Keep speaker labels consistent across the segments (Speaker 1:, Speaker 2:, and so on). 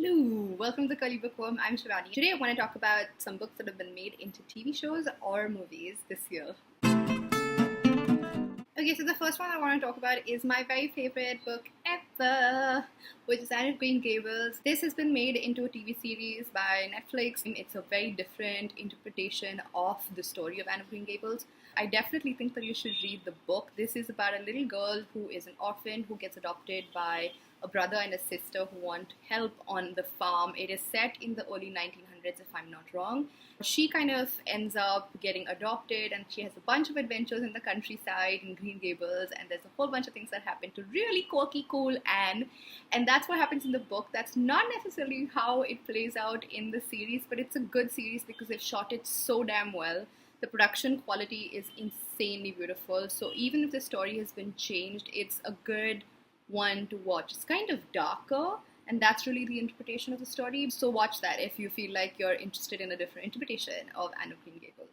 Speaker 1: Hello, welcome to the Curly Bookworm. I'm Shivani. Today I want to talk about some books that have been made into TV shows or movies this year. Okay, so the first one I want to talk about is my very favorite book ever, which is Anne of Green Gables. This has been made into a TV series by Netflix. It's a very different interpretation of the story of Anne of Green Gables. I definitely think that you should read the book. This is about a little girl who is an orphan who gets adopted by a brother and a sister who want help on the farm. It is set in the early 1900s, if I'm not wrong. She kind of ends up getting adopted and she has a bunch of adventures in the countryside in Green Gables, and there's a whole bunch of things that happen to really quirky, cool Anne. And that's what happens in the book. That's not necessarily how it plays out in the series, but it's a good series because they've shot it so damn well. The production quality is insanely beautiful. So even if the story has been changed, it's a good one to watch. It's kind of darker, and that's really the interpretation of the story. So watch that if you feel like you're interested in a different interpretation of Anne of Green Gables.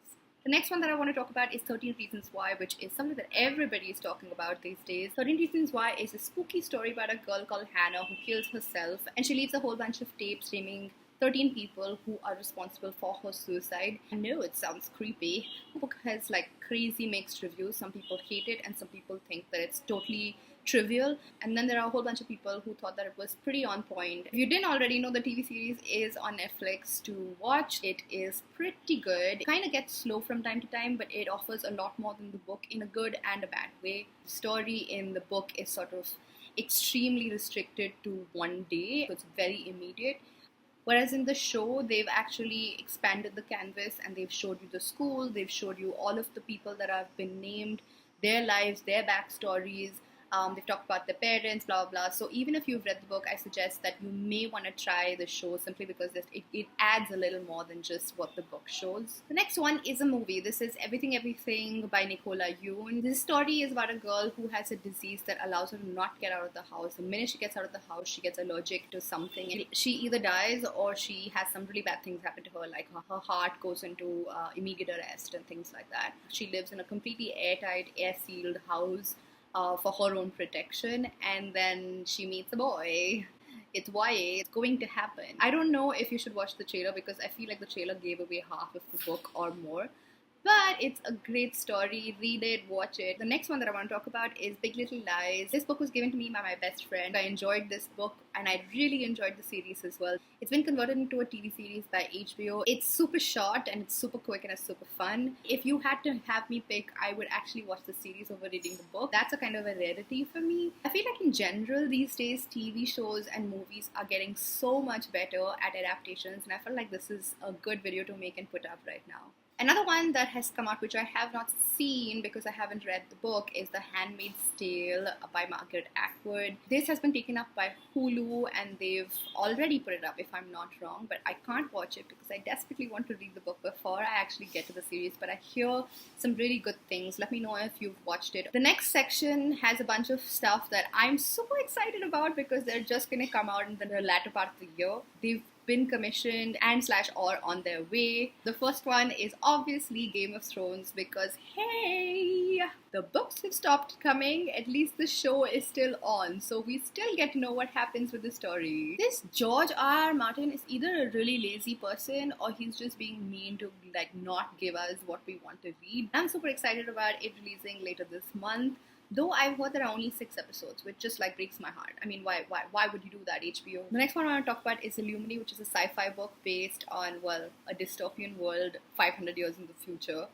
Speaker 1: The next one that I want to talk about is 13 Reasons Why, which is something that everybody is talking about these days. 13 Reasons Why is a spooky story about a girl called Hannah who kills herself, and she leaves a whole bunch of tapes naming 13 people who are responsible for her suicide. I know it sounds creepy. The book has like crazy mixed reviews. Some people hate it and some people think that it's totally trivial, and then there are a whole bunch of people who thought that it was pretty on point. If you didn't already know, the TV series is on Netflix to watch. It is pretty good. It kind of gets slow from time to time, but it offers a lot more than the book in a good and a bad way. The story in the book is sort of extremely restricted to one day, so it's very immediate. Whereas in the show, they've actually expanded the canvas and they've showed you the school, they've showed you all of the people that have been named, their lives, their backstories. They've talked about their parents, blah, blah, blah. So even if you've read the book, I suggest that you may want to try the show simply because it adds a little more than just what the book shows. The next one is a movie. This is Everything Everything by Nicola Yoon. This story is about a girl who has a disease that allows her to not get out of the house. The minute she gets out of the house, she gets allergic to something. And she either dies or she has some really bad things happen to her, like her heart goes into immediate arrest and things like that. She lives in a completely airtight, air-sealed house for her own protection, and then she meets a boy. It's YA, it's going to happen. I don't know if you should watch the trailer because I feel like the trailer gave away half of the book or more. But it's a great story. Read it, watch it. The next one that I want to talk about is Big Little Lies. This book was given to me by my best friend. I enjoyed this book and I really enjoyed the series as well. It's been converted into a TV series by HBO. It's super short and it's super quick and it's super fun. If you had to have me pick, I would actually watch the series over reading the book. That's a kind of a rarity for me. I feel like in general these days TV shows and movies are getting so much better at adaptations, and I feel like this is a good video to make and put up right now. Another one that has come out, which I have not seen because I haven't read the book, is The Handmaid's Tale by Margaret Atwood. This has been taken up by Hulu and they've already put it up, if I'm not wrong, but I can't watch it because I desperately want to read the book before I actually get to the series, but I hear some really good things. Let me know if you've watched it. The next section has a bunch of stuff that I'm super excited about because they're just going to come out in the latter part of the year. They've been commissioned and/or on their way. The first one is obviously Game of Thrones because hey, the books have stopped coming, at least the show is still on, so we still get to know what happens with the story. This George R. Martin is either a really lazy person or he's just being mean to not give us what we want to read. I'm super excited about it releasing later this month. Though I've heard there are only 6 episodes, which just breaks my heart. I mean, why would you do that, HBO? The next one I want to talk about is Illumini, which is a sci-fi book based on, a dystopian world 500 years in the future.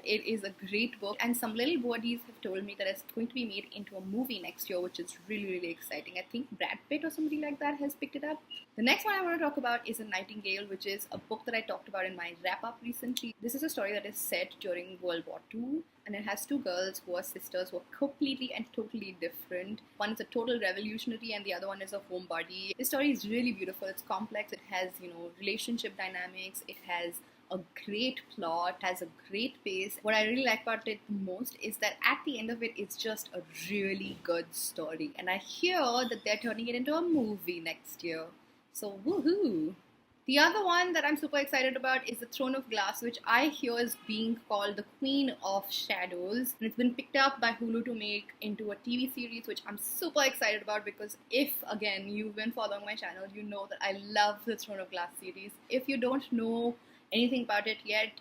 Speaker 1: It is a great book, and some little bodies have told me that it's going to be made into a movie next year, which is really, really exciting. I think Brad Pitt or somebody like that has picked it up. The next one I want to talk about is A Nightingale, which is a book that I talked about in my wrap-up recently. This is a story that is set during World War II, and it has 2 girls who are sisters who are completely and totally different. One is a total revolutionary and the other one is a homebody. This story is really beautiful. It's complex. It has, relationship dynamics. It has a great plot, has a great pace. What I really like about it most is that at the end of it, it's just a really good story. And I hear that they're turning it into a movie next year. So woohoo! The other one that I'm super excited about is The Throne of Glass, which I hear is being called the Queen of Shadows. And it's been picked up by Hulu to make into a TV series, which I'm super excited about because if, again, you've been following my channel, you know that I love the Throne of Glass series. If you don't know anything about it yet,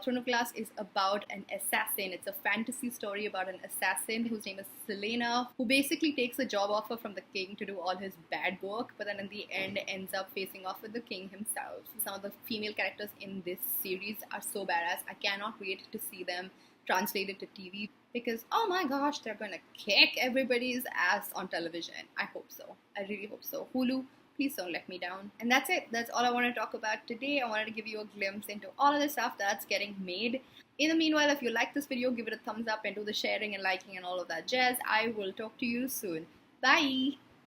Speaker 1: Throne of Glass is about an assassin. It's a fantasy story about an assassin whose name is Selena, who basically takes a job offer from the king to do all his bad work, but then in the end ends up facing off with the king himself. Some of the female characters in this series are so badass. I cannot wait to see them translated to TV because, oh my gosh, they're gonna kick everybody's ass on television. I hope so. I really hope so. Hulu, please don't let me down. And that's it. That's all I want to talk about today. I wanted to give you a glimpse into all of the stuff that's getting made. In the meanwhile, if you like this video, give it a thumbs up and do the sharing and liking and all of that jazz. I will talk to you soon. Bye!